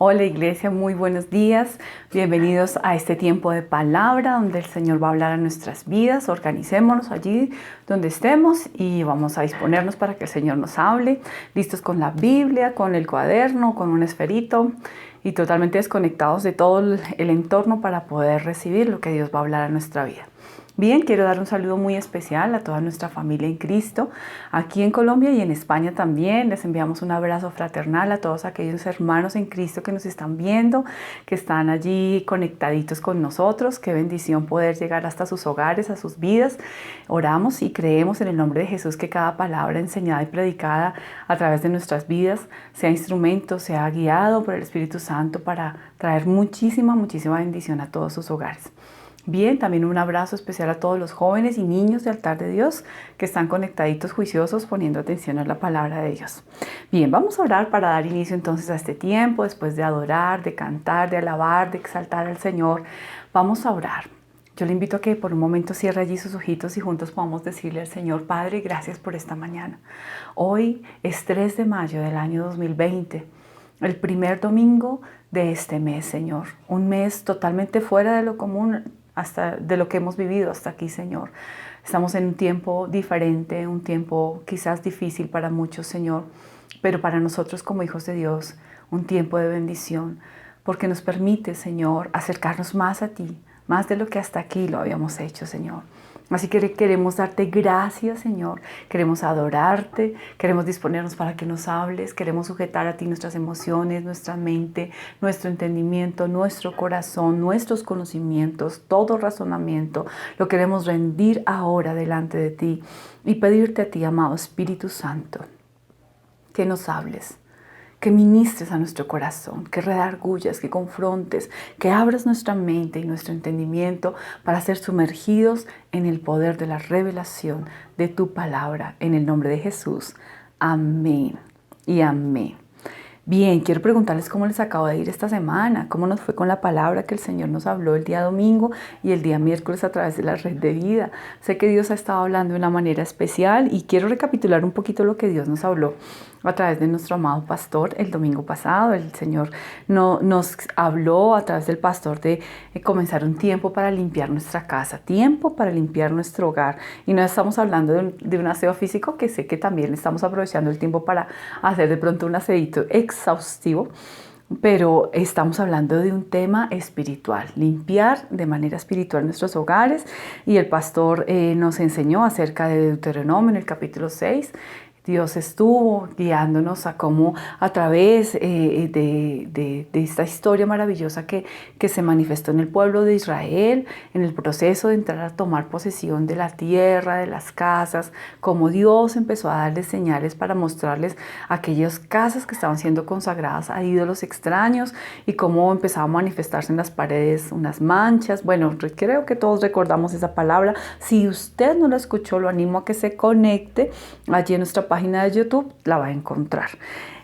Hola Iglesia, muy buenos días. Bienvenidos a este tiempo de palabra donde el Señor va a hablar a nuestras vidas. Organicémonos allí donde estemos y vamos a disponernos para que el Señor nos hable. Listos con la Biblia, con el cuaderno, con un esferito y totalmente desconectados de todo el entorno para poder recibir lo que Dios va a hablar a nuestra vida. Bien, quiero dar un saludo muy especial a toda nuestra familia en Cristo, aquí en Colombia y en España también. Les enviamos un abrazo fraternal a todos aquellos hermanos en Cristo que nos están viendo, que están allí conectaditos con nosotros. Qué bendición poder llegar hasta sus hogares, a sus vidas. Oramos y creemos en el nombre de Jesús que cada palabra enseñada y predicada a través de nuestras vidas sea instrumento, sea guiado por el Espíritu Santo para traer muchísima bendición a todos sus hogares. Bien, también un abrazo especial a todos los jóvenes y niños de Altar de Dios que están conectaditos, juiciosos, poniendo atención a la palabra de Dios. Bien, vamos a orar para dar inicio entonces a este tiempo, después de adorar, de cantar, de alabar, de exaltar al Señor. Vamos a orar. Yo le invito a que por un momento cierre allí sus ojitos y juntos podamos decirle al Señor: Padre, gracias por esta mañana. Hoy es 3 de mayo del año 2020, el primer domingo de este mes, Señor. Un mes totalmente fuera de lo común, hasta de lo que hemos vivido hasta aquí, Señor. Estamos en un tiempo diferente, un tiempo quizás difícil para muchos, Señor, pero para nosotros como hijos de Dios, un tiempo de bendición, porque nos permite, Señor, acercarnos más a ti, más de lo que hasta aquí lo habíamos hecho, Señor. Así que queremos darte gracias, Señor. Queremos adorarte, queremos disponernos para que nos hables, queremos sujetar a ti nuestras emociones, nuestra mente, nuestro entendimiento, nuestro corazón, nuestros conocimientos, todo razonamiento. Lo queremos rendir ahora delante de ti y pedirte a ti, amado Espíritu Santo, que nos hables, que ministres a nuestro corazón, que redargullas, que confrontes, que abras nuestra mente y nuestro entendimiento para ser sumergidos en el poder de la revelación de tu palabra. En el nombre de Jesús. Amén y amén. Bien, quiero preguntarles cómo les acabo de ir esta semana, cómo nos fue con la palabra que el Señor nos habló el día domingo y el día miércoles a través de la red de vida. Sé que Dios ha estado hablando de una manera especial y quiero recapitular un poquito lo que Dios nos habló a través de nuestro amado pastor el domingo pasado. El Señor nos habló a través del pastor de comenzar un tiempo para limpiar nuestra casa, tiempo para limpiar nuestro hogar. Y no estamos hablando de un aseo físico, que sé que también estamos aprovechando el tiempo para hacer de pronto un aseíto exhaustivo, pero estamos hablando de un tema espiritual, limpiar de manera espiritual nuestros hogares. Y el pastor nos enseñó acerca de Deuteronomio en el capítulo 6. Dios estuvo guiándonos a cómo a través de esta historia maravillosa que se manifestó en el pueblo de Israel, en el proceso de entrar a tomar posesión de la tierra, de las casas, cómo Dios empezó a darles señales para mostrarles aquellas casas que estaban siendo consagradas a ídolos extraños y cómo empezaba a manifestarse en las paredes unas manchas. Bueno, creo que todos recordamos esa palabra. Si usted no la escuchó, lo animo a que se conecte allí en nuestra página de YouTube, la va a encontrar.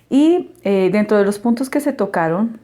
Y dentro de los puntos que se tocaron,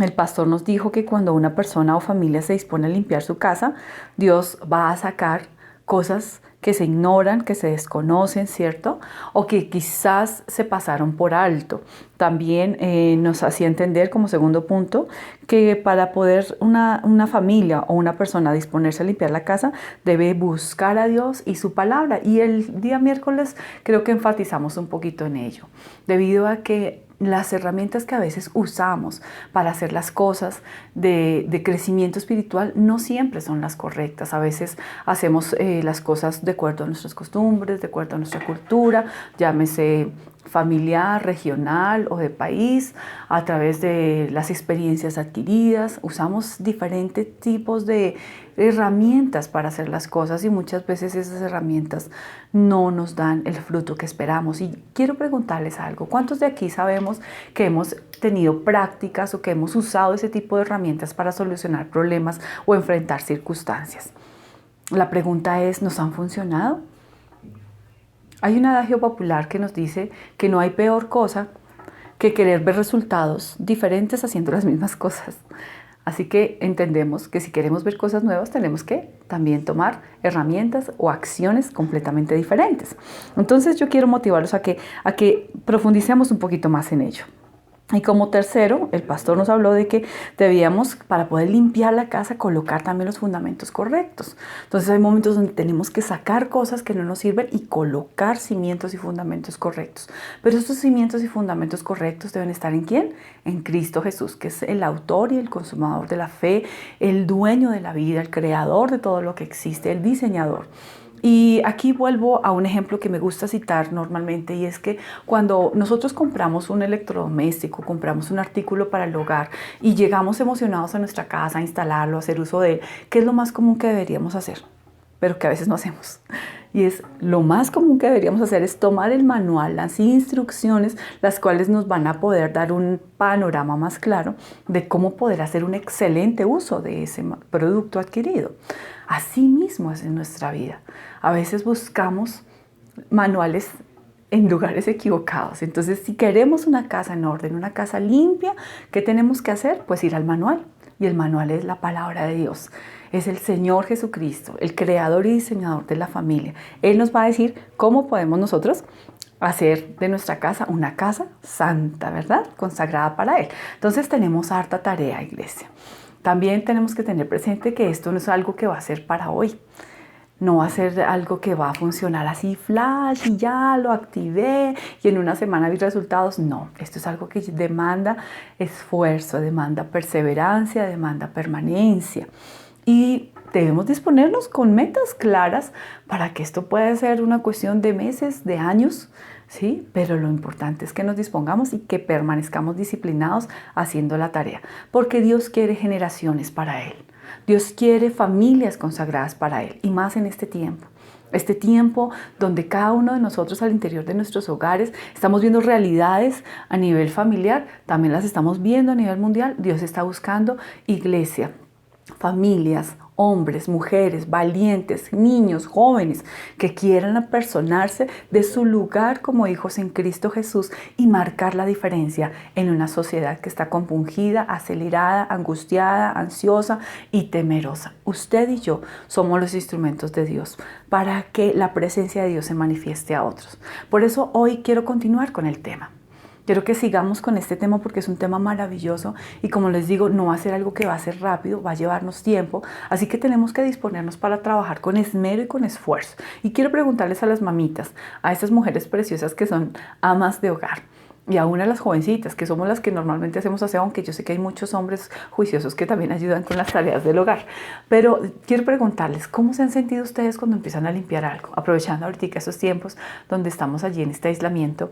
el pastor nos dijo que cuando una persona o familia se dispone a limpiar su casa, Dios va a sacar cosas que se ignoran, que se desconocen, ¿cierto? O que quizás se pasaron por alto. También nos hacía entender como segundo punto que para poder una familia o una persona disponerse a limpiar la casa debe buscar a Dios y su palabra. Y el día miércoles creo que enfatizamos un poquito en ello, debido a que las herramientas que a veces usamos para hacer las cosas de crecimiento espiritual no siempre son las correctas. A veces hacemos las cosas de acuerdo a nuestras costumbres, de acuerdo a nuestra cultura, llámese familiar, regional o de país, a través de las experiencias adquiridas. Usamos diferentes tipos de herramientas para hacer las cosas y muchas veces esas herramientas no nos dan el fruto que esperamos. Y quiero preguntarles algo: ¿cuántos de aquí sabemos que hemos tenido prácticas o que hemos usado ese tipo de herramientas para solucionar problemas o enfrentar circunstancias? La pregunta es: ¿nos han funcionado? Hay un adagio popular que nos dice que no hay peor cosa que querer ver resultados diferentes haciendo las mismas cosas. Así que entendemos que si queremos ver cosas nuevas tenemos que también tomar herramientas o acciones completamente diferentes. Entonces yo quiero motivarlos a que profundicemos un poquito más en ello. Y como tercero, el pastor nos habló de que debíamos, para poder limpiar la casa, colocar también los fundamentos correctos. Entonces hay momentos donde tenemos que sacar cosas que no nos sirven y colocar cimientos y fundamentos correctos. Pero estos cimientos y fundamentos correctos deben estar ¿en quién? En Cristo Jesús, que es el autor y el consumador de la fe, el dueño de la vida, el creador de todo lo que existe, el diseñador. Y aquí vuelvo a un ejemplo que me gusta citar normalmente, y es que cuando nosotros compramos un electrodoméstico, compramos un artículo para el hogar y llegamos emocionados a nuestra casa a instalarlo, a hacer uso de él, ¿qué es lo más común que deberíamos hacer? Pero que a veces no hacemos. Y es lo más común que deberíamos hacer es tomar el manual, las instrucciones, las cuales nos van a poder dar un panorama más claro de cómo poder hacer un excelente uso de ese producto adquirido. Así mismo es en nuestra vida. A veces buscamos manuales en lugares equivocados. Entonces, si queremos una casa en orden, una casa limpia, ¿qué tenemos que hacer? Pues ir al manual. Y el manual es la palabra de Dios. Es el Señor Jesucristo, el creador y diseñador de la familia. Él nos va a decir cómo podemos nosotros hacer de nuestra casa una casa santa, ¿verdad? Consagrada para Él. Entonces tenemos harta tarea, iglesia. También tenemos que tener presente que esto no es algo que va a ser para hoy. No va a ser algo que va a funcionar así flash y ya lo activé y en una semana vi resultados. No, esto es algo que demanda esfuerzo, demanda perseverancia, demanda permanencia. Y debemos disponernos con metas claras para que esto pueda ser una cuestión de meses, de años, ¿sí? Pero lo importante es que nos dispongamos y que permanezcamos disciplinados haciendo la tarea, porque Dios quiere generaciones para Él. Dios quiere familias consagradas para Él, y más en este tiempo. Este tiempo donde cada uno de nosotros al interior de nuestros hogares estamos viendo realidades a nivel familiar, también las estamos viendo a nivel mundial. Dios está buscando iglesia, familias, hombres, mujeres, valientes, niños, jóvenes que quieran apersonarse de su lugar como hijos en Cristo Jesús y marcar la diferencia en una sociedad que está compungida, acelerada, angustiada, ansiosa y temerosa. Usted y yo somos los instrumentos de Dios para que la presencia de Dios se manifieste a otros. Por eso hoy quiero continuar con el tema. Quiero que sigamos con este tema porque es un tema maravilloso y, como les digo, no va a ser algo que va a ser rápido, va a llevarnos tiempo, así que tenemos que disponernos para trabajar con esmero y con esfuerzo. Y quiero preguntarles a las mamitas, a estas mujeres preciosas que son amas de hogar, y aún a las jovencitas, que somos las que normalmente hacemos aseo, aunque yo sé que hay muchos hombres juiciosos que también ayudan con las tareas del hogar. Pero quiero preguntarles, ¿cómo se han sentido ustedes cuando empiezan a limpiar algo? Aprovechando ahorita esos tiempos donde estamos allí en este aislamiento,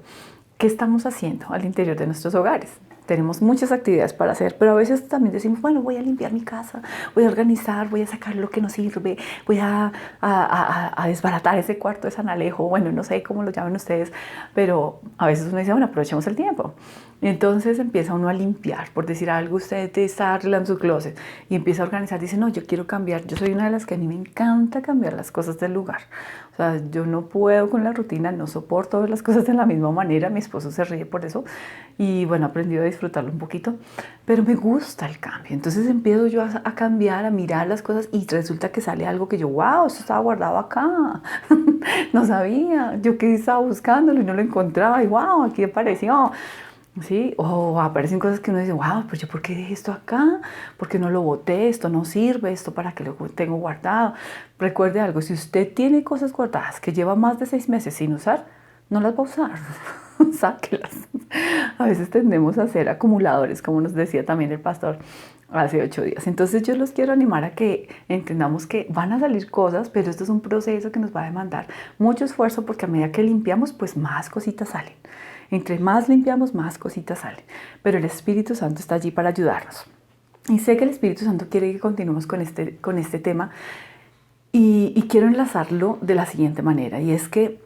¿qué estamos haciendo al interior de nuestros hogares? Tenemos muchas actividades para hacer, pero a veces también decimos, bueno, voy a limpiar mi casa, voy a organizar, voy a sacar lo que no sirve, voy a desbaratar ese cuarto de San Alejo, bueno, no sé cómo lo llaman ustedes, pero a veces uno dice, bueno, aprovechemos el tiempo. Y entonces empieza uno a limpiar, por decir algo, usted está arreglando su closet y empieza a organizar, dice, no, yo quiero cambiar, yo soy una de las que a mí me encanta cambiar las cosas del lugar. O sea, yo no puedo con la rutina, no soporto ver las cosas de la misma manera, mi esposo se ríe por eso y bueno, he aprendido a disfrutarlo un poquito, pero me gusta el cambio. Entonces empiezo yo a cambiar, a mirar las cosas y resulta que sale algo que yo, wow, esto estaba guardado acá, no sabía, yo que estaba buscándolo y no lo encontraba y wow, aquí apareció. ¿Sí? O aparecen cosas que uno dice, wow, pues yo ¿por qué dejé esto acá? ¿Por qué no lo boté? Esto no sirve, esto para qué lo tengo guardado. Recuerde algo, si usted tiene cosas guardadas que lleva más de 6 meses sin usar, no las va a usar, sáquelas. A veces tendemos a ser acumuladores, como nos decía también el pastor hace 8 días. Entonces yo los quiero animar a que entendamos que van a salir cosas, pero esto es un proceso que nos va a demandar mucho esfuerzo, porque a medida que limpiamos, pues más cositas salen. Entre más limpiamos, más cositas salen. Pero el Espíritu Santo está allí para ayudarnos. Y sé que el Espíritu Santo quiere que continuemos con este tema. Y quiero enlazarlo de la siguiente manera. Y es que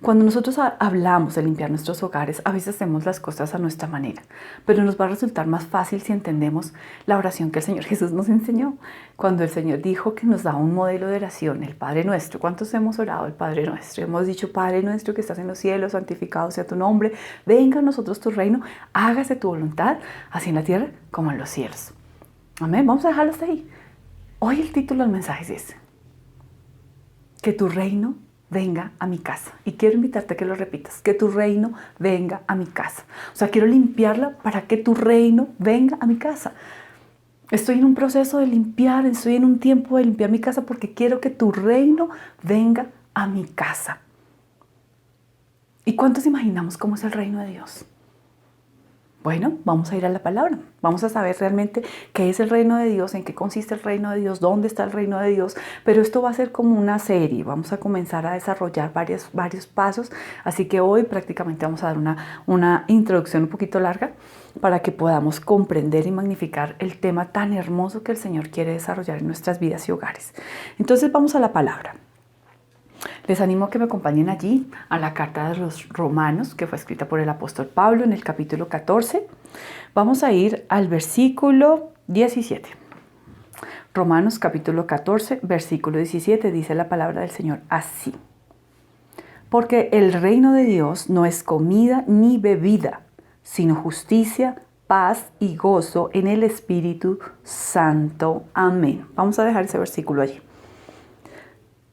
cuando nosotros hablamos de limpiar nuestros hogares, a veces hacemos las cosas a nuestra manera, pero nos va a resultar más fácil si entendemos la oración que el Señor Jesús nos enseñó. Cuando el Señor dijo que nos da un modelo de oración, el Padre Nuestro. ¿Cuántos hemos orado el Padre Nuestro? Hemos dicho, Padre Nuestro que estás en los cielos, santificado sea tu nombre, venga a nosotros tu reino, hágase tu voluntad, así en la tierra como en los cielos. Amén, vamos a dejarlo hasta ahí. Hoy el título del mensaje es ese: que tu reino venga a mi casa. Y quiero invitarte a que lo repitas, que tu reino venga a mi casa. O sea, quiero limpiarla para que tu reino venga a mi casa. Estoy en un proceso de limpiar, estoy en un tiempo de limpiar mi casa porque quiero que tu reino venga a mi casa. ¿Y cuántos imaginamos cómo es el reino de Dios? Bueno, vamos a ir a la palabra. Vamos a saber realmente qué es el reino de Dios, en qué consiste el reino de Dios, dónde está el reino de Dios. Pero esto va a ser como una serie. Vamos a comenzar a desarrollar varios pasos. Así que hoy prácticamente vamos a dar una introducción un poquito larga para que podamos comprender y magnificar el tema tan hermoso que el Señor quiere desarrollar en nuestras vidas y hogares. Entonces vamos a la palabra. Les animo a que me acompañen allí a la carta de los Romanos, que fue escrita por el apóstol Pablo en el capítulo 14. Vamos a ir al versículo 17. Romanos capítulo 14, versículo 17, dice la palabra del Señor así. Porque el reino de Dios no es comida ni bebida, sino justicia, paz y gozo en el Espíritu Santo. Amén. Vamos a dejar ese versículo allí.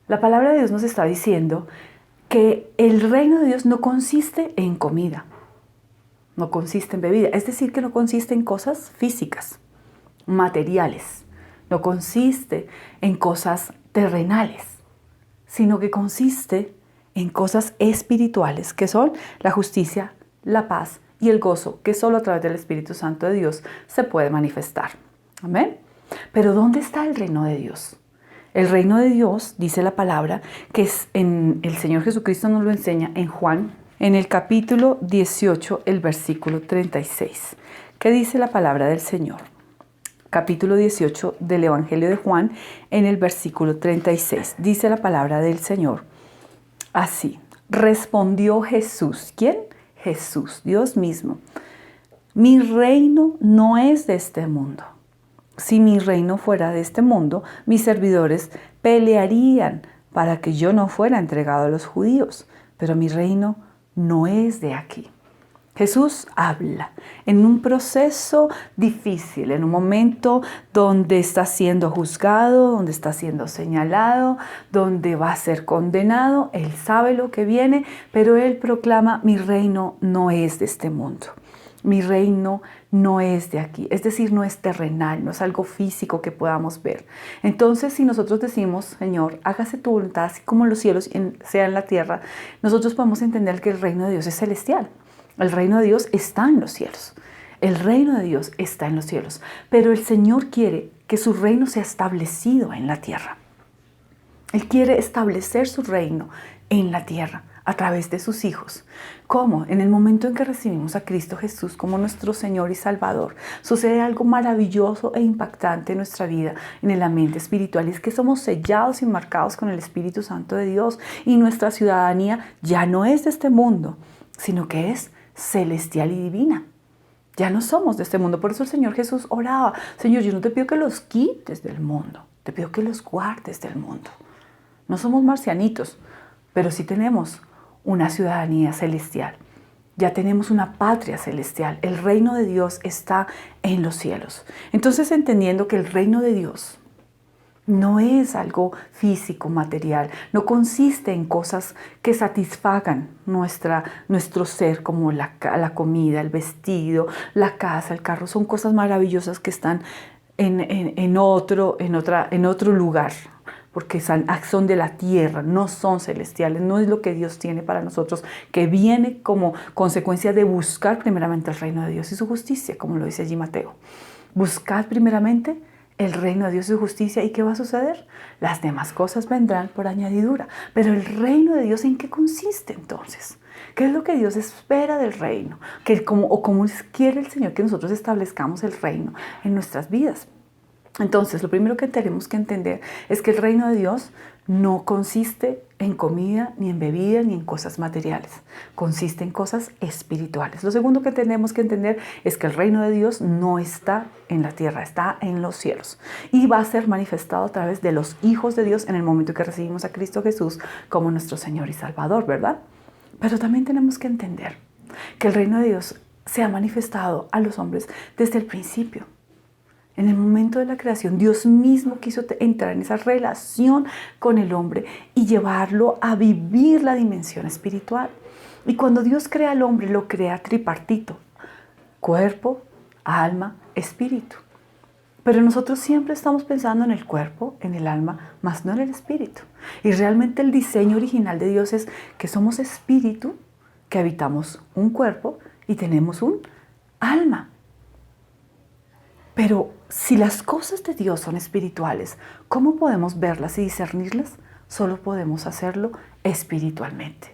La palabra de Dios nos está diciendo que el reino de Dios no consiste en comida, no consiste en bebida, es decir, que no consiste en cosas físicas, materiales, no consiste en cosas terrenales, sino que consiste en cosas espirituales, que son la justicia, la paz y el gozo, que solo a través del Espíritu Santo de Dios se puede manifestar. Amén. Pero ¿dónde está el reino de Dios? El reino de Dios, dice la palabra, que es el Señor Jesucristo nos lo enseña en Juan, en el capítulo 18, el versículo 36. ¿Qué dice la palabra del Señor? Capítulo 18 del Evangelio de Juan, en el versículo 36. Dice la palabra del Señor así. Respondió Jesús. ¿Quién? Jesús, Dios mismo. Mi reino no es de este mundo. Si mi reino fuera de este mundo, mis servidores pelearían para que yo no fuera entregado a los judíos, pero mi reino no es de aquí. Jesús habla en un proceso difícil, en un momento donde está siendo juzgado, donde está siendo señalado, donde va a ser condenado. Él sabe lo que viene, pero él proclama: mi reino no es de este mundo. Mi reino no es de aquí, es decir, no es terrenal, no es algo físico que podamos ver. Entonces, si nosotros decimos: Señor, hágase tu voluntad, así como en los cielos, sea en la tierra, nosotros podemos entender que el reino de Dios es celestial. El reino de Dios está en los cielos. El reino de Dios está en los cielos. Pero el Señor quiere que su reino sea establecido en la tierra. Él quiere establecer su reino en la tierra a través de sus hijos. ¿Cómo? En el momento en que recibimos a Cristo Jesús como nuestro Señor y Salvador, sucede algo maravilloso e impactante en nuestra vida, en el ambiente espiritual, y es que somos sellados y marcados con el Espíritu Santo de Dios, y nuestra ciudadanía ya no es de este mundo, sino que es celestial y divina. Ya no somos de este mundo. Por eso el Señor Jesús oraba: Señor, yo no te pido que los quites del mundo, te pido que los guardes del mundo. No somos marcianitos, pero sí tenemos una ciudadanía celestial. Ya tenemos una patria celestial. El reino de Dios está en los cielos. Entonces, entendiendo que el reino de Dios no es algo físico, material, no consiste en cosas que satisfagan nuestro ser, como la comida, el vestido, la casa, el carro. Son cosas maravillosas que están en otro lugar, porque son de la tierra, no son celestiales, no es lo que Dios tiene para nosotros, que viene como consecuencia de buscar primeramente el reino de Dios y su justicia, como lo dice allí Mateo. Buscad primeramente el reino de Dios y su justicia, ¿y qué va a suceder? Las demás cosas vendrán por añadidura. Pero el reino de Dios, ¿en qué consiste entonces? ¿Qué es lo que Dios espera del reino? ¿Cómo quiere el Señor que nosotros establezcamos el reino en nuestras vidas? Entonces, lo primero que tenemos que entender es que el reino de Dios no consiste en comida, ni en bebida, ni en cosas materiales. Consiste en cosas espirituales. Lo segundo que tenemos que entender es que el reino de Dios no está en la tierra, está en los cielos. Y va a ser manifestado a través de los hijos de Dios en el momento en que recibimos a Cristo Jesús como nuestro Señor y Salvador, ¿verdad? Pero también tenemos que entender que el reino de Dios se ha manifestado a los hombres desde el principio. En el momento de la creación, Dios mismo quiso entrar en esa relación con el hombre y llevarlo a vivir la dimensión espiritual. Y cuando Dios crea al hombre, lo crea tripartito: cuerpo, alma, espíritu. Pero nosotros siempre estamos pensando en el cuerpo, en el alma, más no en el espíritu. Y realmente el diseño original de Dios es que somos espíritu, que habitamos un cuerpo y tenemos un alma. Pero si las cosas de Dios son espirituales, ¿cómo podemos verlas y discernirlas? Solo podemos hacerlo espiritualmente.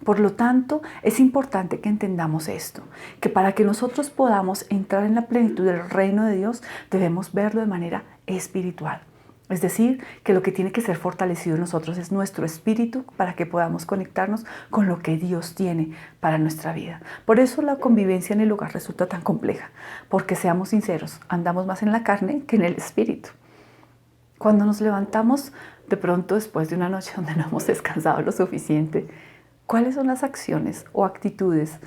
Por lo tanto, es importante que entendamos esto, que para que nosotros podamos entrar en la plenitud del reino de Dios, debemos verlo de manera espiritual. Es decir, que lo que tiene que ser fortalecido en nosotros es nuestro espíritu para que podamos conectarnos con lo que Dios tiene para nuestra vida. Por eso la convivencia en el hogar resulta tan compleja, porque seamos sinceros, andamos más en la carne que en el espíritu. Cuando nos levantamos de pronto después de una noche donde no hemos descansado lo suficiente, ¿cuáles son las acciones o actitudes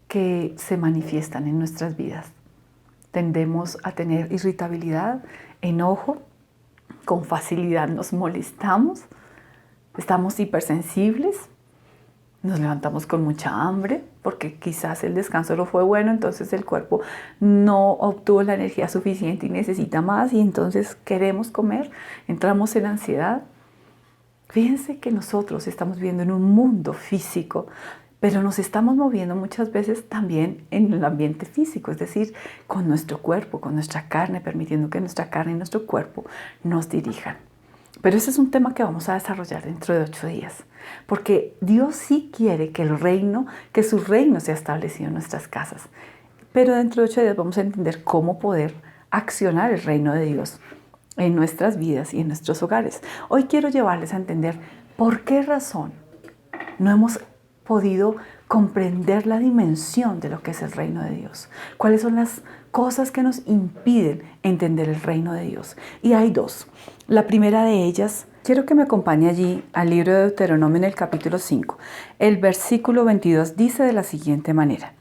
que se manifiestan en nuestras vidas? Tendemos a tener irritabilidad, enojo, con facilidad nos molestamos, estamos hipersensibles, nos levantamos con mucha hambre porque quizás el descanso no fue bueno, entonces el cuerpo no obtuvo la energía suficiente y necesita más y entonces queremos comer, entramos en ansiedad. Fíjense que nosotros estamos viviendo en un mundo físico, pero nos estamos moviendo muchas veces también en el ambiente físico, es decir, con nuestro cuerpo, con nuestra carne, permitiendo que nuestra carne y nuestro cuerpo nos dirijan. Pero ese es un tema que vamos a desarrollar dentro de 8 días, porque Dios sí quiere que su reino sea establecido en nuestras casas. Pero dentro de 8 días vamos a entender cómo poder accionar el reino de Dios en nuestras vidas y en nuestros hogares. Hoy quiero llevarles a entender por qué razón no hemos podido comprender la dimensión de lo que es el reino de Dios. ¿Cuáles son las cosas que nos impiden entender el reino de Dios? Y hay 2. La primera de ellas, quiero que me acompañe allí al libro de Deuteronomio en el capítulo 5. El versículo 22 dice de la siguiente manera: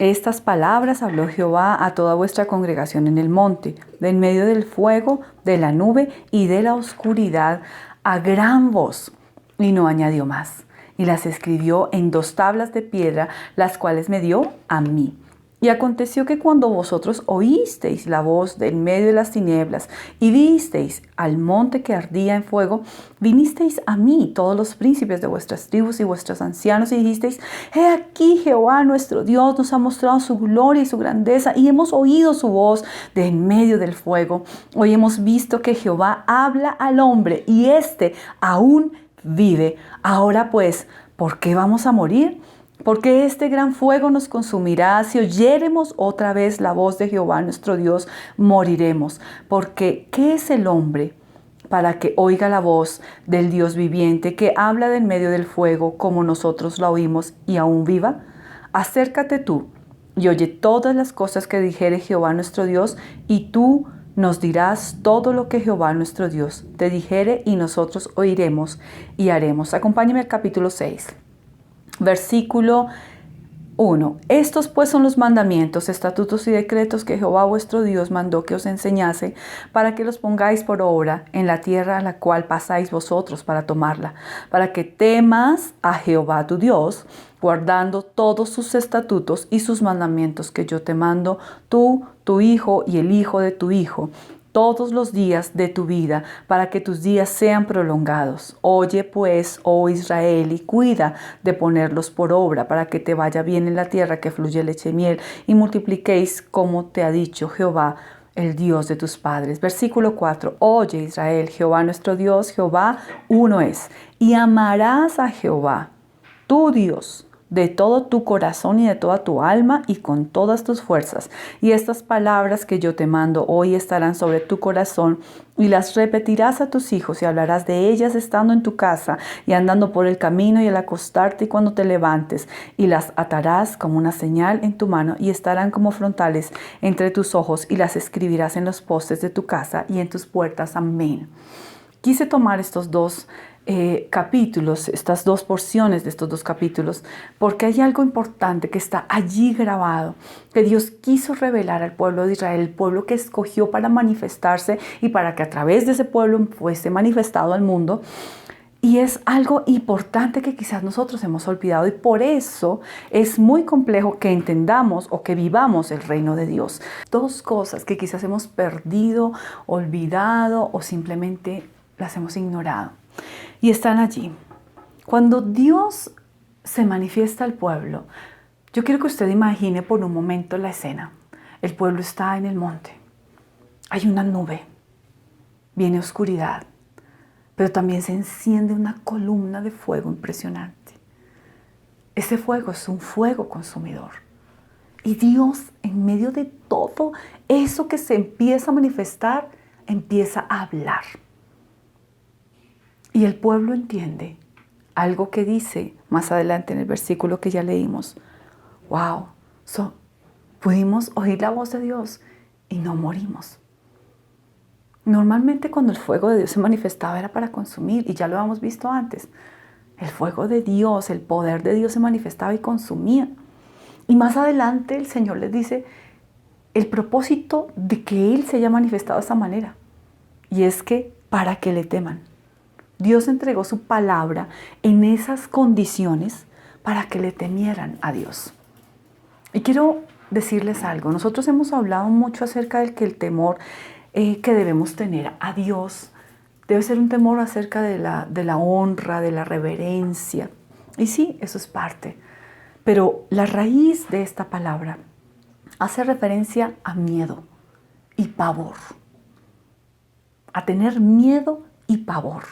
Estas palabras habló Jehová a toda vuestra congregación en el monte, de en medio del fuego, de la nube y de la oscuridad, a gran voz. Y no añadió más. Y las escribió en 2 tablas de piedra, las cuales me dio a mí. Y aconteció que cuando vosotros oísteis la voz de en medio de las tinieblas y visteis al monte que ardía en fuego, vinisteis a mí todos los príncipes de vuestras tribus y vuestros ancianos y dijisteis: He aquí Jehová nuestro Dios nos ha mostrado su gloria y su grandeza y hemos oído su voz de en medio del fuego. Hoy hemos visto que Jehová habla al hombre y éste aún vive. Ahora pues, ¿por qué vamos a morir? Porque este gran fuego nos consumirá. Si oyéremos otra vez la voz de Jehová nuestro Dios, moriremos. Porque ¿qué es el hombre para que oiga la voz del Dios viviente que habla de en medio del fuego como nosotros la oímos y aún viva? Acércate tú y oye todas las cosas que dijere Jehová nuestro Dios, y tú nos dirás todo lo que Jehová nuestro Dios te dijere, y nosotros oiremos y haremos. Acompáñame al capítulo 6. Versículo 1. Estos pues son los mandamientos, estatutos y decretos que Jehová vuestro Dios mandó que os enseñase, para que los pongáis por obra en la tierra a la cual pasáis vosotros para tomarla, para que temas a Jehová tu Dios, guardando todos sus estatutos y sus mandamientos que yo te mando, tú, tu hijo y el hijo de tu hijo, todos los días de tu vida, para que tus días sean prolongados. Oye pues, oh Israel, y cuida de ponerlos por obra, para que te vaya bien en la tierra que fluye leche y miel, y multipliquéis como te ha dicho Jehová, el Dios de tus padres. Versículo 4. Oye Israel, Jehová nuestro Dios, Jehová uno es, y amarás a Jehová, tu Dios, de todo tu corazón y de toda tu alma y con todas tus fuerzas. Y estas palabras que yo te mando hoy estarán sobre tu corazón, y las repetirás a tus hijos, y hablarás de ellas estando en tu casa y andando por el camino y al acostarte y cuando te levantes, y las atarás como una señal en tu mano y estarán como frontales entre tus ojos, y las escribirás en los postes de tu casa y en tus puertas. Amén. Quise tomar estos 2 capítulos, estas dos porciones de estos dos capítulos, porque hay algo importante que está allí grabado, que Dios quiso revelar al pueblo de Israel, el pueblo que escogió para manifestarse y para que a través de ese pueblo fuese manifestado al mundo. Y es algo importante que quizás nosotros hemos olvidado y por eso es muy complejo que entendamos o que vivamos el reino de Dios. Dos cosas que quizás hemos perdido, olvidado o simplemente las hemos ignorado. Y están allí. Cuando Dios se manifiesta al pueblo, yo quiero que usted imagine por un momento la escena. El pueblo está en el monte. Hay una nube. Viene oscuridad. Pero también se enciende una columna de fuego impresionante. Ese fuego es un fuego consumidor. Y Dios, en medio de todo eso que se empieza a manifestar, empieza a hablar. Y el pueblo entiende algo que dice más adelante en el versículo que ya leímos. ¡Wow! Pudimos oír la voz de Dios y no morimos. Normalmente cuando el fuego de Dios se manifestaba era para consumir, y ya lo hemos visto antes. El fuego de Dios, el poder de Dios se manifestaba y consumía. Y más adelante el Señor les dice el propósito de que Él se haya manifestado de esta manera. Y es que para que le teman. Dios entregó su palabra en esas condiciones para que le temieran a Dios. Y quiero decirles algo. Nosotros hemos hablado mucho acerca del que el temor que debemos tener a Dios debe ser un temor acerca de la honra, de la reverencia. Y sí, eso es parte. Pero la raíz de esta palabra hace referencia a miedo y pavor. A tener miedo y pavor.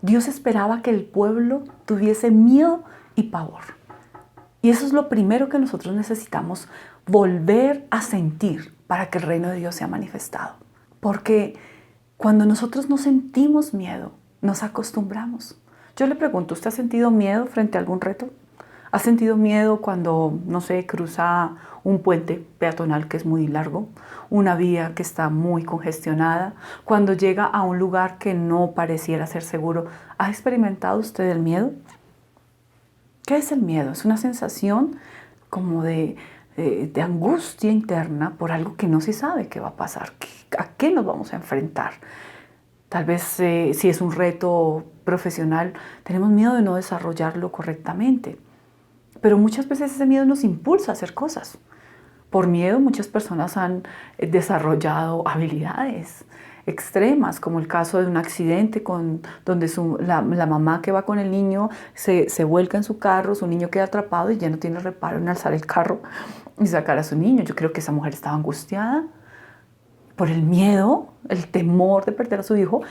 Dios esperaba que el pueblo tuviese miedo y pavor. Y eso es lo primero que nosotros necesitamos volver a sentir para que el reino de Dios sea manifestado. Porque cuando nosotros no sentimos miedo, nos acostumbramos. Yo le pregunto, ¿usted ha sentido miedo frente a algún reto? ¿Ha sentido miedo cuando, no sé, cruza un puente peatonal que es muy largo? Una vía que está muy congestionada. Cuando llega a un lugar que no pareciera ser seguro. ¿Ha experimentado usted el miedo? ¿Qué es el miedo? Es una sensación como de angustia interna por algo que no se sabe qué va a pasar, a qué nos vamos a enfrentar. Tal vez si es un reto profesional, tenemos miedo de no desarrollarlo correctamente. Pero muchas veces ese miedo nos impulsa a hacer cosas. Por miedo muchas personas han desarrollado habilidades extremas, como el caso de un accidente donde la mamá que va con el niño se vuelca en su carro, su niño queda atrapado y ya no tiene reparo en alzar el carro y sacar a su niño. Yo creo que esa mujer estaba angustiada por el miedo, el temor de perder a su hijo,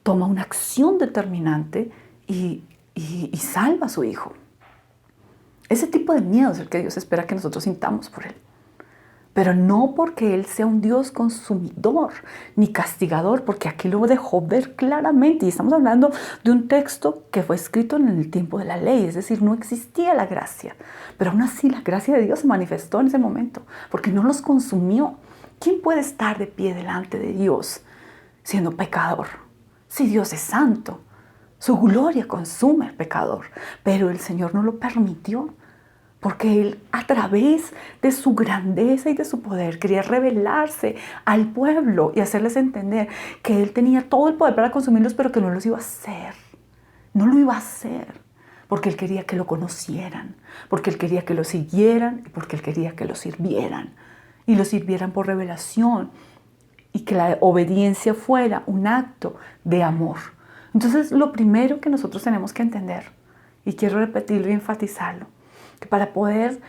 toma una acción determinante y salva a su hijo. Ese tipo de miedo es el que Dios espera que nosotros sintamos por Él. Pero no porque Él sea un Dios consumidor ni castigador, porque aquí lo dejó ver claramente. Y estamos hablando de un texto que fue escrito en el tiempo de la ley, es decir, no existía la gracia. Pero aún así la gracia de Dios se manifestó en ese momento, porque no los consumió. ¿Quién puede estar de pie delante de Dios siendo pecador? Si Dios es santo, su gloria consume al pecador, pero el Señor no lo permitió. Porque Él, a través de su grandeza y de su poder, quería revelarse al pueblo y hacerles entender que Él tenía todo el poder para consumirlos, pero que no los iba a hacer. No lo iba a hacer. Porque Él quería que lo conocieran, porque Él quería que lo siguieran y porque Él quería que lo sirvieran. Y lo sirvieran por revelación y que la obediencia fuera un acto de amor. Entonces, lo primero que nosotros tenemos que entender, y quiero repetirlo y enfatizarlo, que para poder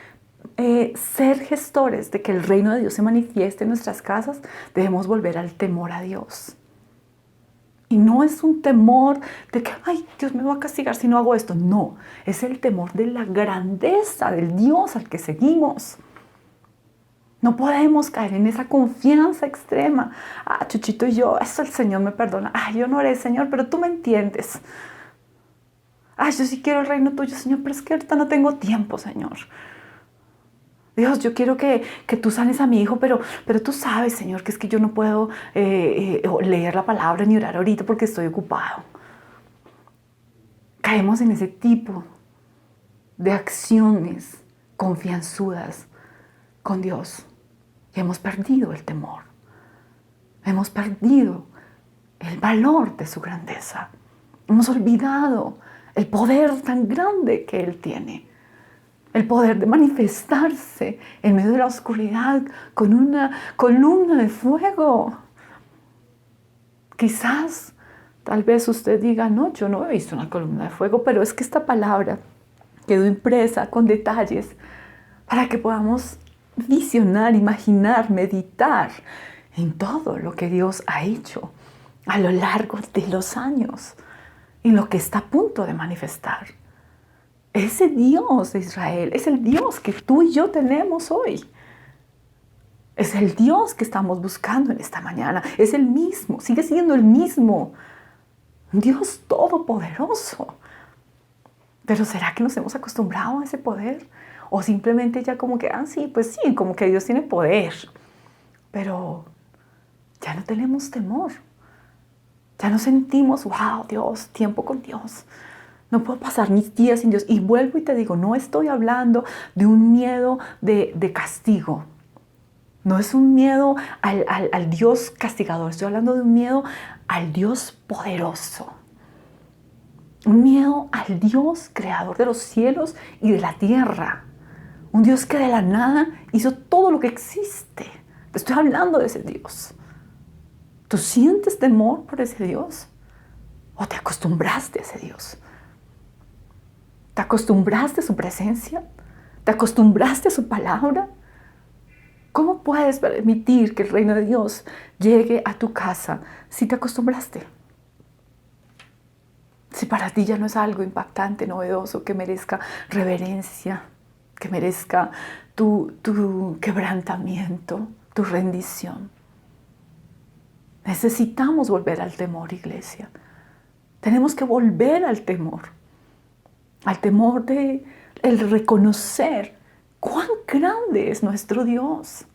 ser gestores de que el reino de Dios se manifieste en nuestras casas, debemos volver al temor a Dios. Y no es un temor de que, ay, Dios me va a castigar si no hago esto. No, es el temor de la grandeza del Dios al que seguimos. No podemos caer en esa confianza extrema. Ah, Chuchito y yo, eso el Señor me perdona. Ah, yo no haré, Señor, pero tú me entiendes. Ay, yo sí quiero el reino tuyo, Señor, pero es que ahorita no tengo tiempo, Señor. Dios, yo quiero que tú sanes a mi hijo, pero tú sabes, Señor, que es que yo no puedo leer la palabra ni orar ahorita porque estoy ocupado. caemos en ese tipo de acciones confianzudas con Dios y hemos perdido el temor. Hemos perdido el valor de su grandeza. Hemos olvidado el poder tan grande que Él tiene. El poder de manifestarse en medio de la oscuridad con una columna de fuego. Quizás, tal vez usted diga, no, yo no he visto una columna de fuego, pero es que esta palabra quedó impresa con detalles para que podamos visionar, imaginar, meditar en todo lo que Dios ha hecho a lo largo de los años y lo que está a punto de manifestar. Ese Dios de Israel es el Dios que tú y yo tenemos hoy. Es el Dios que estamos buscando en esta mañana. Es el mismo, sigue siendo el mismo. Un Dios todopoderoso. Pero ¿será que nos hemos acostumbrado a ese poder? O simplemente ya como que, sí, pues sí, como que Dios tiene poder. Pero ya no tenemos temor. Ya no sentimos, wow, Dios, tiempo con Dios. No puedo pasar mis días sin Dios. Y vuelvo y te digo, no estoy hablando de un miedo de castigo. No es un miedo al Dios castigador. Estoy hablando de un miedo al Dios poderoso. Un miedo al Dios creador de los cielos y de la tierra. Un Dios que de la nada hizo todo lo que existe. Te estoy hablando de ese Dios. ¿Tú sientes temor por ese Dios? ¿O te acostumbraste a ese Dios? ¿Te acostumbraste a su presencia? ¿Te acostumbraste a su palabra? ¿Cómo puedes permitir que el reino de Dios llegue a tu casa si te acostumbraste? Si para ti ya no es algo impactante, novedoso, que merezca reverencia, que merezca tu quebrantamiento, tu rendición. Necesitamos volver al temor, iglesia. Tenemos que volver al temor de el reconocer cuán grande es nuestro Dios,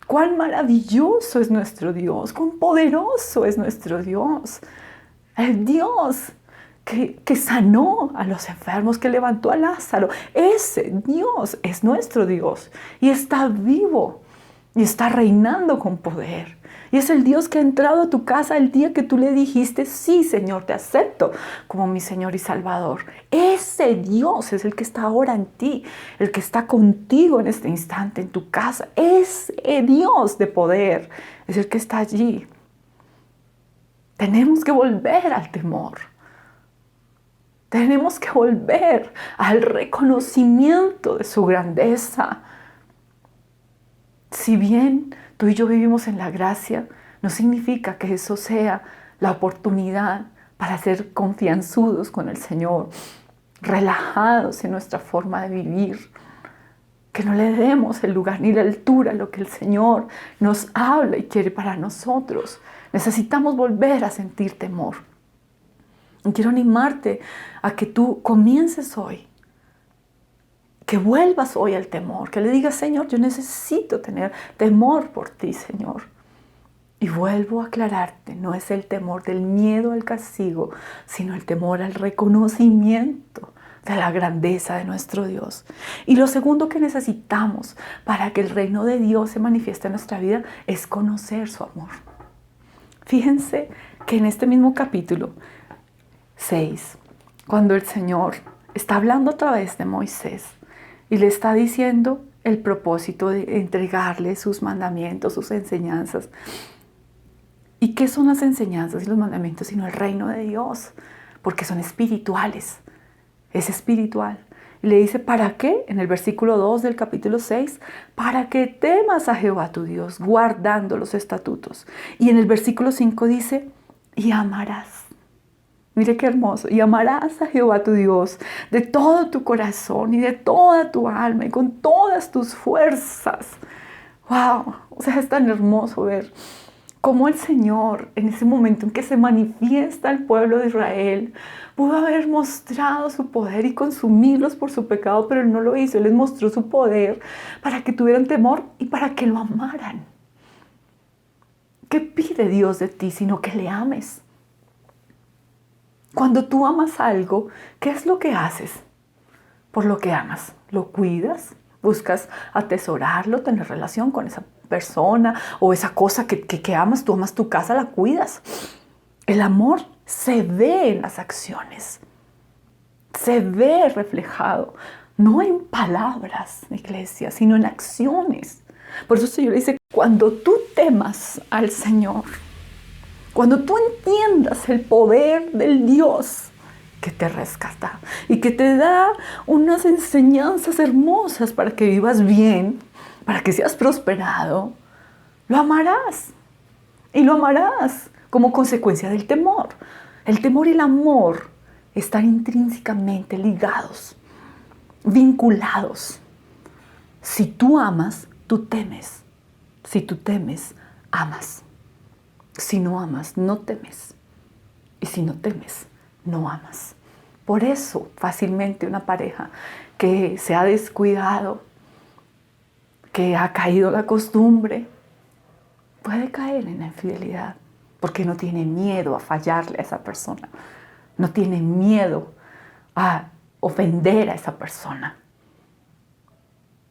cuán maravilloso es nuestro Dios, cuán poderoso es nuestro Dios. El Dios que sanó a los enfermos, que levantó a Lázaro. Ese Dios es nuestro Dios y está vivo y está reinando con poder. Y es el Dios que ha entrado a tu casa el día que tú le dijiste, sí, Señor, te acepto como mi Señor y Salvador. Ese Dios es el que está ahora en ti, el que está contigo en este instante en tu casa. Ese Dios de poder es el que está allí. Tenemos que volver al temor. Tenemos que volver al reconocimiento de su grandeza. Si bien tú y yo vivimos en la gracia, no significa que eso sea la oportunidad para ser confianzudos con el Señor, relajados en nuestra forma de vivir, que no le demos el lugar ni la altura a lo que el Señor nos habla y quiere para nosotros. Necesitamos volver a sentir temor. Y quiero animarte a que tú comiences hoy, que vuelvas hoy al temor, que le digas, Señor, yo necesito tener temor por ti, Señor. Y vuelvo a aclararte, no es el temor del miedo al castigo, sino el temor al reconocimiento de la grandeza de nuestro Dios. Y lo segundo que necesitamos para que el reino de Dios se manifieste en nuestra vida es conocer su amor. Fíjense que en este mismo capítulo 6, cuando el Señor está hablando a través de Moisés y le está diciendo el propósito de entregarle sus mandamientos, sus enseñanzas. ¿Y qué son las enseñanzas y los mandamientos sino el reino de Dios? Porque son espirituales. Es espiritual. Y le dice, ¿para qué? En el versículo 2 del capítulo 6, para que temas a Jehová tu Dios, guardando los estatutos. Y en el versículo 5 dice, y amarás. Mire qué hermoso. Y amarás a Jehová tu Dios de todo tu corazón y de toda tu alma y con todas tus fuerzas. ¡Wow! O sea, es tan hermoso ver cómo el Señor, en ese momento en que se manifiesta el pueblo de Israel, pudo haber mostrado su poder y consumirlos por su pecado, pero Él no lo hizo. Él les mostró su poder para que tuvieran temor y para que lo amaran. ¿Qué pide Dios de ti sino que le ames? Cuando tú amas algo, ¿qué es lo que haces por lo que amas? ¿Lo cuidas? ¿Buscas atesorarlo, tener relación con esa persona o esa cosa que amas? Tú amas tu casa, la cuidas. El amor se ve en las acciones, se ve reflejado, no en palabras, iglesia, sino en acciones. Por eso el Señor dice, cuando tú temas al Señor, cuando tú entiendas el poder del Dios que te rescata y que te da unas enseñanzas hermosas para que vivas bien, para que seas prosperado, lo amarás. Y lo amarás como consecuencia del temor. El temor y el amor están intrínsecamente ligados, vinculados. Si tú amas, tú temes. Si tú temes, amas. Si no amas, no temes. Y si no temes, no amas. Por eso, fácilmente una pareja que se ha descuidado, que ha caído la costumbre, puede caer en la infidelidad, porque no tiene miedo a fallarle a esa persona. No tiene miedo a ofender a esa persona.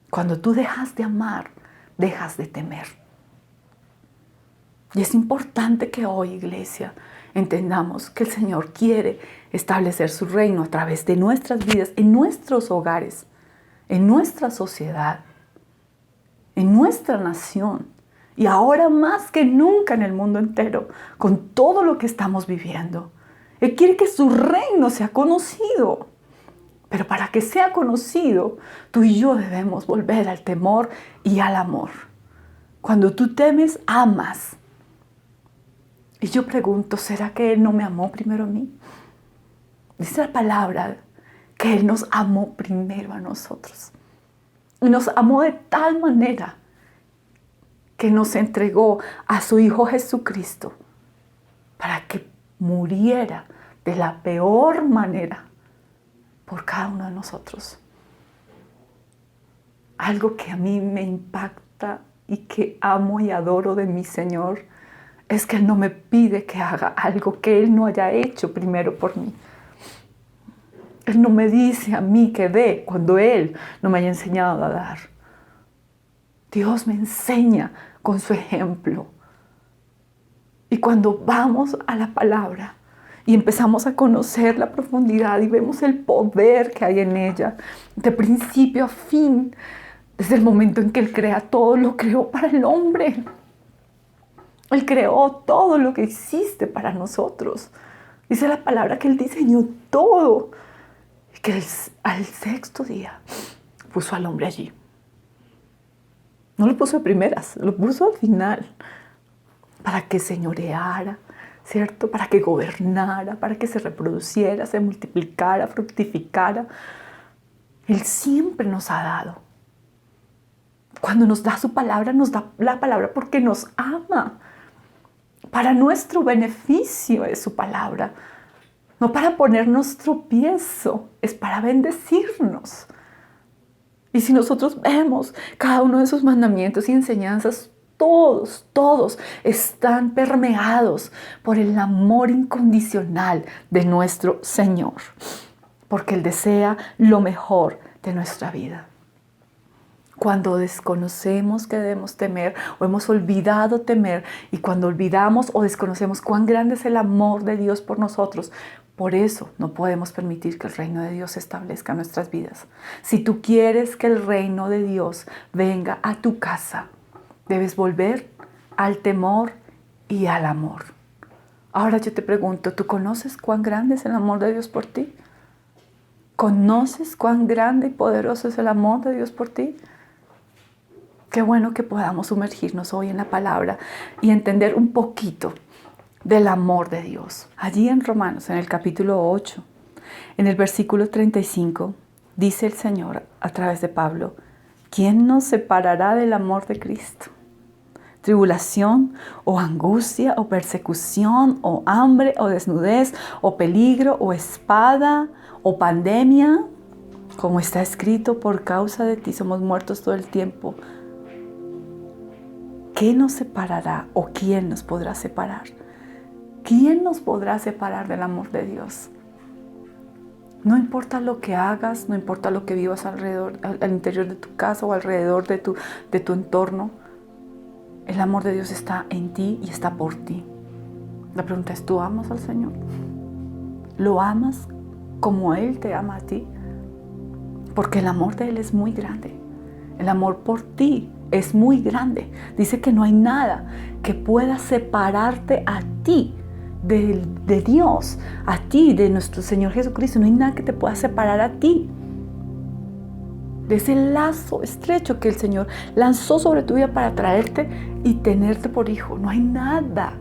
Cuando tú dejas de amar, dejas de temer. Y es importante que hoy, iglesia, entendamos que el Señor quiere establecer su reino a través de nuestras vidas, en nuestros hogares, en nuestra sociedad, en nuestra nación. Y ahora más que nunca en el mundo entero, con todo lo que estamos viviendo. Él quiere que su reino sea conocido. Pero para que sea conocido, tú y yo debemos volver al temor y al amor. Cuando tú temes, amas. Y yo pregunto, ¿será que Él no me amó primero a mí? Dice la palabra que Él nos amó primero a nosotros. Y nos amó de tal manera que nos entregó a su Hijo Jesucristo para que muriera de la peor manera por cada uno de nosotros. Algo que a mí me impacta y que amo y adoro de mi Señor es que Él no me pide que haga algo que Él no haya hecho primero por mí. Él no me dice a mí que dé cuando Él no me haya enseñado a dar. Dios me enseña con su ejemplo. Y cuando vamos a la palabra y empezamos a conocer la profundidad y vemos el poder que hay en ella, de principio a fin, desde el momento en que Él crea todo, lo creó para el hombre. Él creó todo lo que existe para nosotros. Dice la palabra que Él diseñó todo. Y que al sexto día puso al hombre allí. No lo puso de primeras, lo puso al final. Para que señoreara, ¿cierto? Para que gobernara, para que se reproduciera, se multiplicara, fructificara. Él siempre nos ha dado. Cuando nos da su palabra, nos da la palabra porque nos ama. Para nuestro beneficio es su palabra. No para ponernos tropiezo, es para bendecirnos. Y si nosotros vemos cada uno de sus mandamientos y enseñanzas, todos están permeados por el amor incondicional de nuestro Señor. Porque Él desea lo mejor de nuestra vida. Cuando desconocemos que debemos temer o hemos olvidado temer, y cuando olvidamos o desconocemos cuán grande es el amor de Dios por nosotros, por eso no podemos permitir que el reino de Dios se establezca en nuestras vidas. Si tú quieres que el reino de Dios venga a tu casa, debes volver al temor y al amor. Ahora yo te pregunto, ¿tú conoces cuán grande es el amor de Dios por ti? ¿Conoces cuán grande y poderoso es el amor de Dios por ti? Qué bueno que podamos sumergirnos hoy en la palabra y entender un poquito del amor de Dios. Allí en Romanos, en el capítulo 8, en el versículo 35, dice el Señor a través de Pablo, ¿quién nos separará del amor de Cristo? ¿Tribulación o angustia o persecución o hambre o desnudez o peligro o espada o pandemia? Como está escrito, por causa de ti somos muertos todo el tiempo. ¿Qué nos separará o quién nos podrá separar? ¿Quién nos podrá separar del amor de Dios? No importa lo que hagas, no importa lo que vivas alrededor, al interior de tu casa o alrededor de tu entorno, el amor de Dios está en ti y está por ti. La pregunta es, ¿tú amas al Señor? ¿Lo amas como Él te ama a ti? Porque el amor de Él es muy grande. El amor por ti es muy grande. Dice que no hay nada que pueda separarte a ti de Dios, a ti, de nuestro Señor Jesucristo. No hay nada que te pueda separar a ti de ese lazo estrecho que el Señor lanzó sobre tu vida para traerte y tenerte por hijo. No hay nada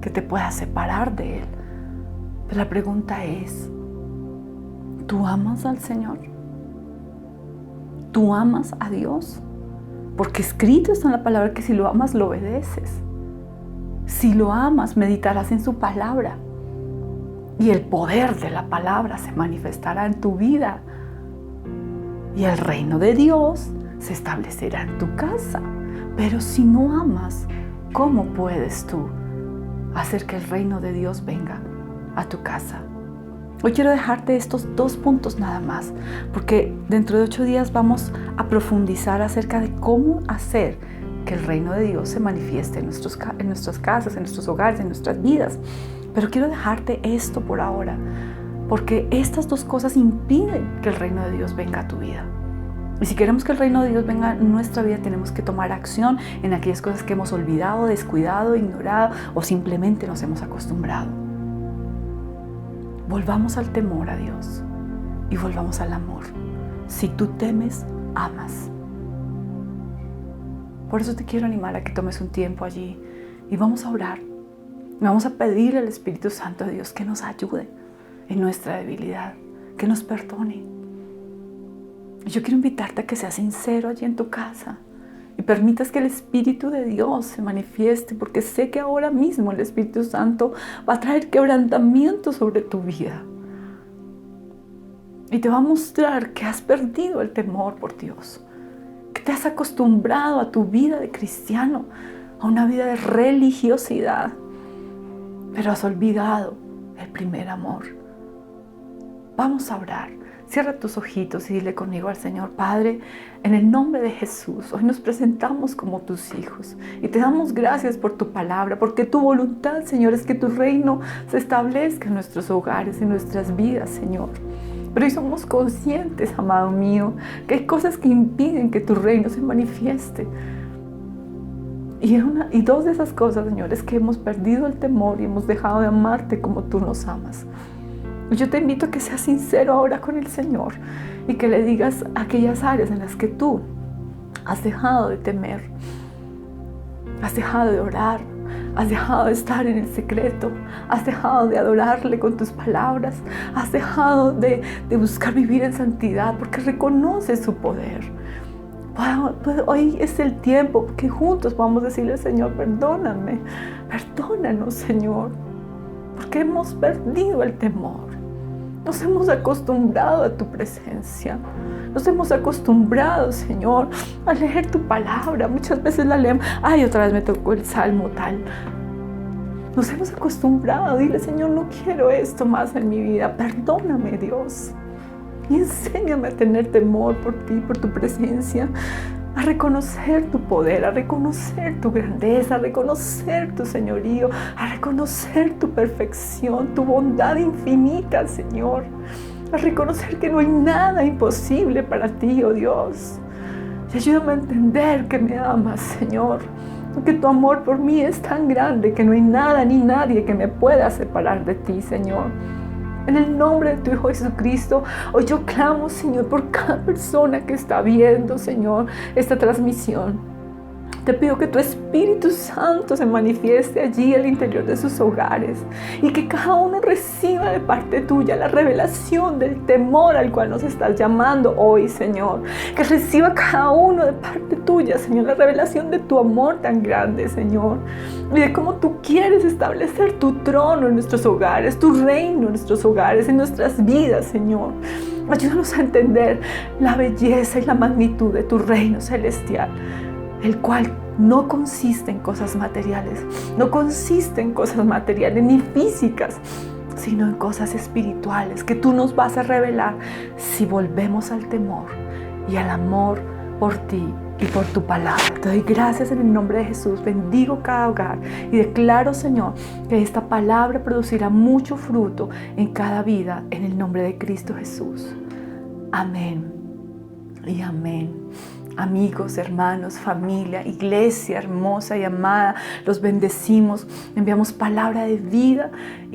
que te pueda separar de Él. Pero la pregunta es, ¿tú amas al Señor? ¿Tú amas a Dios? Porque escrito está en la palabra que si lo amas, lo obedeces. Si lo amas, meditarás en su palabra. Y el poder de la palabra se manifestará en tu vida. Y el reino de Dios se establecerá en tu casa. Pero si no amas, ¿cómo puedes tú hacer que el reino de Dios venga a tu casa? Hoy quiero dejarte estos 2 puntos nada más, porque dentro de 8 días vamos a profundizar acerca de cómo hacer que el reino de Dios se manifieste en nuestras casas, en nuestros hogares, en nuestras vidas. Pero quiero dejarte esto por ahora, porque estas 2 cosas impiden que el reino de Dios venga a tu vida. Y si queremos que el reino de Dios venga a nuestra vida, tenemos que tomar acción en aquellas cosas que hemos olvidado, descuidado, ignorado o simplemente nos hemos acostumbrado. Volvamos al temor a Dios y volvamos al amor. Si tú temes, amas. Por eso te quiero animar a que tomes un tiempo allí y vamos a orar. Vamos a pedirle al Espíritu Santo de Dios que nos ayude en nuestra debilidad, que nos perdone. Y yo quiero invitarte a que seas sincero allí en tu casa y permitas que el Espíritu de Dios se manifieste, porque sé que ahora mismo el Espíritu Santo va a traer quebrantamiento sobre tu vida. Y te va a mostrar que has perdido el temor por Dios, que te has acostumbrado a tu vida de cristiano, a una vida de religiosidad, pero has olvidado el primer amor. Vamos a orar. Cierra tus ojitos y dile conmigo al Señor: Padre, en el nombre de Jesús, hoy nos presentamos como tus hijos y te damos gracias por tu palabra, porque tu voluntad, Señor, es que tu reino se establezca en nuestros hogares, en nuestras vidas, Señor. Pero hoy somos conscientes, amado mío, que hay cosas que impiden que tu reino se manifieste. Y 2 de esas cosas, Señor, es que hemos perdido el temor y hemos dejado de amarte como tú nos amas. Yo te invito a que seas sincero ahora con el Señor y que le digas aquellas áreas en las que tú has dejado de temer, has dejado de orar, has dejado de estar en el secreto, has dejado de adorarle con tus palabras, has dejado de buscar vivir en santidad porque reconoces su poder. Hoy es el tiempo que juntos podamos decirle al Señor: perdóname, perdónanos, Señor, porque hemos perdido el temor. Nos hemos acostumbrado a tu presencia. Nos hemos acostumbrado, Señor, a leer tu palabra. Muchas veces la leemos. Ay, otra vez me tocó el salmo tal. Nos hemos acostumbrado. Dile: Señor, no quiero esto más en mi vida. Perdóname, Dios. Y enséñame a tener temor por ti, por tu presencia. A reconocer tu poder, a reconocer tu grandeza, a reconocer tu señorío, a reconocer tu perfección, tu bondad infinita, Señor. A reconocer que no hay nada imposible para ti, oh Dios. Y ayúdame a entender que me amas, Señor. Que tu amor por mí es tan grande que no hay nada ni nadie que me pueda separar de ti, Señor. En el nombre de tu Hijo Jesucristo, hoy yo clamo, Señor, por cada persona que está viendo, Señor, esta transmisión. Te pido que tu Espíritu Santo se manifieste allí al interior de sus hogares y que cada uno reciba de parte tuya la revelación del temor al cual nos estás llamando hoy, Señor. Que reciba cada uno de parte tuya, Señor, la revelación de tu amor tan grande, Señor, y de cómo tú quieres establecer tu trono en nuestros hogares, tu reino en nuestros hogares, en nuestras vidas, Señor. Ayúdanos a entender la belleza y la magnitud de tu reino celestial, el cual no consiste en cosas materiales, no consiste en cosas materiales ni físicas, sino en cosas espirituales que tú nos vas a revelar si volvemos al temor y al amor por ti y por tu palabra. Te doy gracias en el nombre de Jesús. Bendigo cada hogar y declaro, Señor, que esta palabra producirá mucho fruto en cada vida en el nombre de Cristo Jesús. Amén y amén. Amigos, hermanos, familia, iglesia hermosa y amada, los bendecimos, enviamos palabra de vida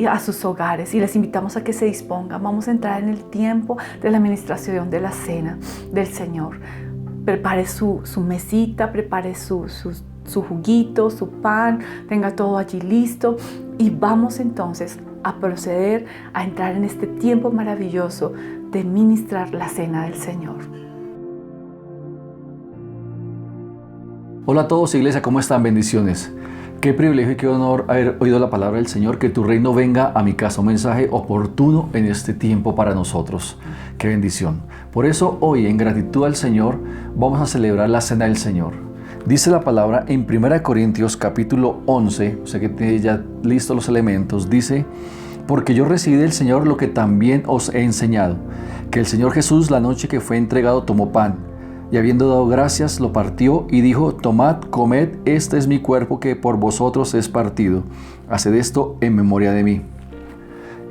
a sus hogares y les invitamos a que se dispongan. Vamos a entrar en el tiempo de la administración de la cena del Señor. Prepare su mesita, prepare su juguito, su pan, tenga todo allí listo y vamos entonces a proceder a entrar en este tiempo maravilloso de ministrar la cena del Señor. Hola a todos, iglesia, ¿cómo están? Bendiciones. Qué privilegio y qué honor haber oído la palabra del Señor, que tu reino venga a mi casa, un mensaje oportuno en este tiempo para nosotros. Qué bendición. Por eso hoy, en gratitud al Señor, vamos a celebrar la cena del Señor. Dice la palabra en 1 Corintios capítulo 11, o sea que tiene ya listos los elementos, dice: porque yo recibí del Señor lo que también os he enseñado, que el Señor Jesús, la noche que fue entregado, tomó pan, y habiendo dado gracias, lo partió y dijo: tomad, comed, este es mi cuerpo que por vosotros es partido. Haced esto en memoria de mí.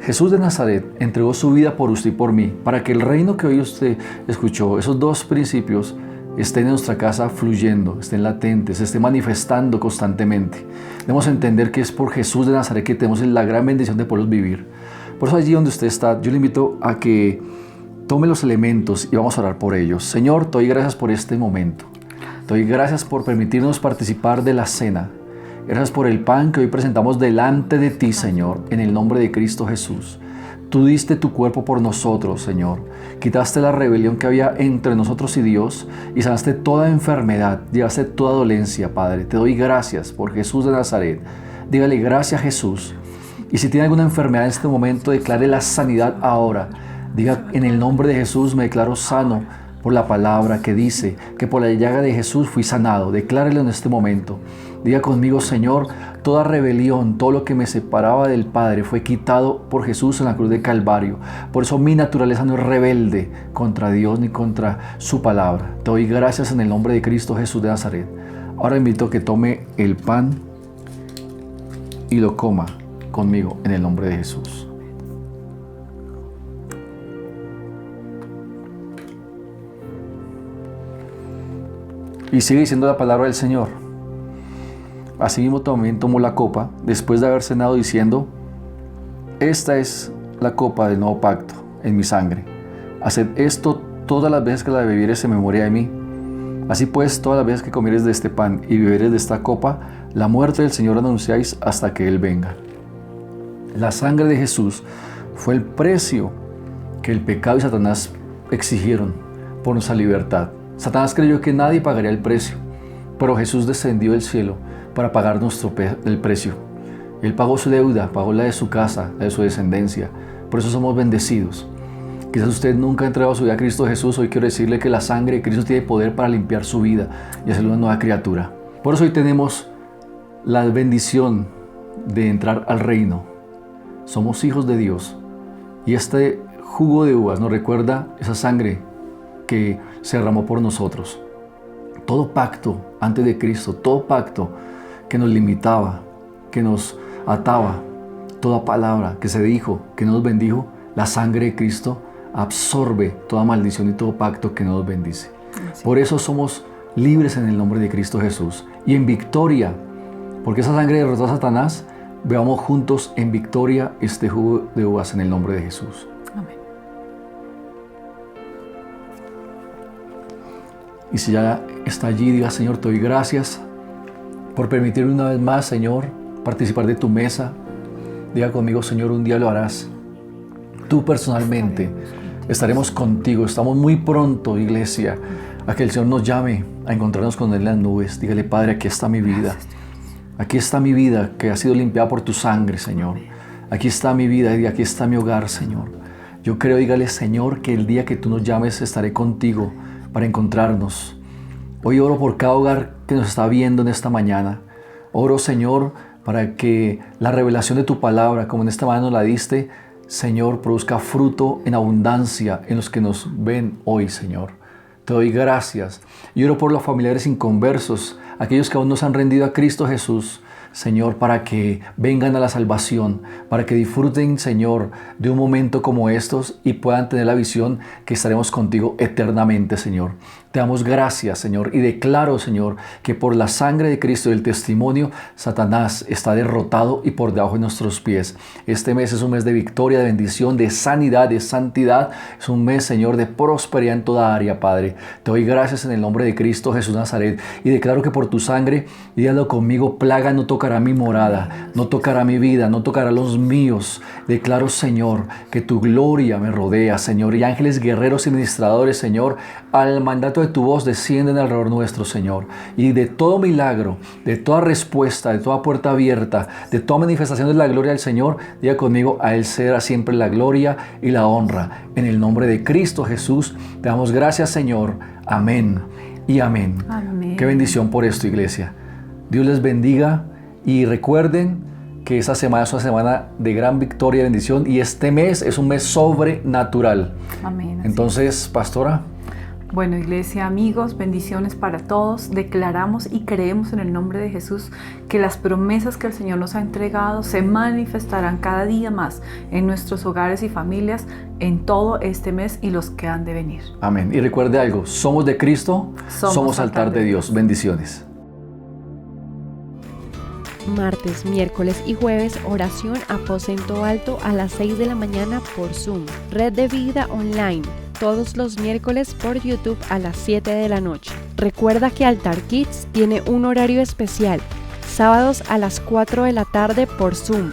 Jesús de Nazaret entregó su vida por usted y por mí, para que el reino que hoy usted escuchó, esos dos principios, estén en nuestra casa fluyendo, estén latentes, se estén manifestando constantemente. Debemos entender que es por Jesús de Nazaret que tenemos la gran bendición de poder vivir. Por eso allí donde usted está, yo le invito a que tome los elementos y vamos a orar por ellos. Señor, te doy gracias por este momento. Te doy gracias por permitirnos participar de la cena. Gracias por el pan que hoy presentamos delante de ti, Señor, en el nombre de Cristo Jesús. Tú diste tu cuerpo por nosotros, Señor. Quitaste la rebelión que había entre nosotros y Dios y sanaste toda enfermedad, llevaste toda dolencia, Padre. Te doy gracias por Jesús de Nazaret. Dígale gracias a Jesús. Y si tiene alguna enfermedad en este momento, declare la sanidad ahora. Diga: en el nombre de Jesús me declaro sano por la palabra que dice que por la llaga de Jesús fui sanado. Declárelo en este momento. Diga conmigo: Señor, toda rebelión, todo lo que me separaba del Padre fue quitado por Jesús en la cruz de Calvario. Por eso mi naturaleza no es rebelde contra Dios ni contra su palabra. Te doy gracias en el nombre de Cristo Jesús de Nazaret. Ahora invito a que tome el pan y lo coma conmigo en el nombre de Jesús. Y sigue diciendo la palabra del Señor. Asimismo también tomó la copa, después de haber cenado, diciendo: esta es la copa del nuevo pacto en mi sangre. Haced esto todas las veces que la bebieres en memoria de mí. Así pues, todas las veces que comieres de este pan y beberes de esta copa, la muerte del Señor anunciáis hasta que Él venga. La sangre de Jesús fue el precio que el pecado y Satanás exigieron por nuestra libertad. Satanás creyó que nadie pagaría el precio, pero Jesús descendió del cielo para pagar el precio. Él pagó su deuda, pagó la de su casa, la de su descendencia. Por eso somos bendecidos. Quizás usted nunca ha entregado su vida a Cristo Jesús. Hoy quiero decirle que la sangre de Cristo tiene poder para limpiar su vida y hacerlo una nueva criatura. Por eso hoy tenemos la bendición de entrar al reino. Somos hijos de Dios. Y este jugo de uvas nos recuerda esa sangre que se derramó por nosotros. Todo pacto antes de Cristo, todo pacto que nos limitaba, que nos ataba, toda palabra que se dijo, que no nos bendijo, la sangre de Cristo absorbe toda maldición y todo pacto que no nos bendice. Sí. Por eso somos libres en el nombre de Cristo Jesús y en victoria, porque esa sangre derrotó a Satanás. Veamos juntos en victoria este jugo de uvas en el nombre de Jesús. Amén. Y si ya está allí, diga: Señor, te doy gracias por permitirme una vez más, Señor, participar de tu mesa. Diga conmigo: Señor, un día lo harás. Tú personalmente estaremos contigo. Estamos muy pronto, iglesia, a que el Señor nos llame a encontrarnos con Él en las nubes. Dígale: Padre, aquí está mi vida. Aquí está mi vida que ha sido limpiada por tu sangre, Señor. Aquí está mi vida y aquí está mi hogar, Señor. Yo creo, dígale: Señor, que el día que tú nos llames estaré contigo para encontrarnos. Hoy oro por cada hogar que nos está viendo en esta mañana. Oro, Señor, para que la revelación de tu palabra, como en esta mañana nos la diste, Señor, produzca fruto en abundancia en los que nos ven hoy, Señor. Te doy gracias. Y oro por los familiares inconversos, aquellos que aún no se han rendido a Cristo Jesús, Señor, para que vengan a la salvación, para que disfruten, Señor, de un momento como estos y puedan tener la visión que estaremos contigo eternamente, Señor. Te damos gracias, Señor, y declaro, Señor, que por la sangre de Cristo y el testimonio, Satanás está derrotado y por debajo de nuestros pies. Este mes es un mes de victoria, de bendición, de sanidad, de santidad. Es un mes, Señor, de prosperidad en toda área, Padre. Te doy gracias en el nombre de Cristo Jesús Nazaret y declaro que por tu sangre, dígalo conmigo, plaga no tocará mi morada, no tocará mi vida, no tocará los míos. Declaro, Señor, que tu gloria me rodea, Señor, y ángeles guerreros y ministradores, Señor, al mandato de tu voz descienden alrededor nuestro, Señor, y de todo milagro, de toda respuesta, de toda puerta abierta, de toda manifestación de la gloria del Señor, diga conmigo, a Él será siempre la gloria y la honra. En el nombre de Cristo Jesús, te damos gracias, Señor. Amén y amén. Amén. Qué bendición por esto, iglesia. Dios les bendiga y recuerden que esta semana es una semana de gran victoria y bendición y este mes es un mes sobrenatural. Amén. Entonces, pastora. Bueno, iglesia, amigos, bendiciones para todos. Declaramos y creemos en el nombre de Jesús que las promesas que el Señor nos ha entregado se manifestarán cada día más en nuestros hogares y familias en todo este mes y los que han de venir. Amén. Y recuerde algo, somos de Cristo, somos altar de Dios. Bendiciones. Martes, miércoles y jueves, oración Aposento Alto a las 6 de la mañana por Zoom. Red de Vida Online, todos los miércoles por YouTube a las 7 de la noche. Recuerda que Altar Kids tiene un horario especial, sábados a las 4 de la tarde por Zoom.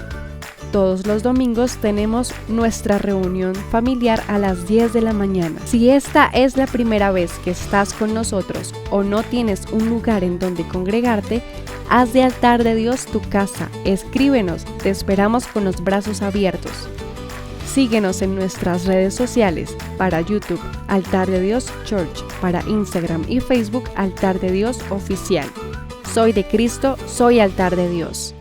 Todos los domingos tenemos nuestra reunión familiar a las 10 de la mañana. Si esta es la primera vez que estás con nosotros o no tienes un lugar en donde congregarte, haz de Altar de Dios tu casa. Escríbenos, te esperamos con los brazos abiertos. Síguenos en nuestras redes sociales, para YouTube, Altar de Dios Church, para Instagram y Facebook, Altar de Dios Oficial. Soy de Cristo, soy Altar de Dios.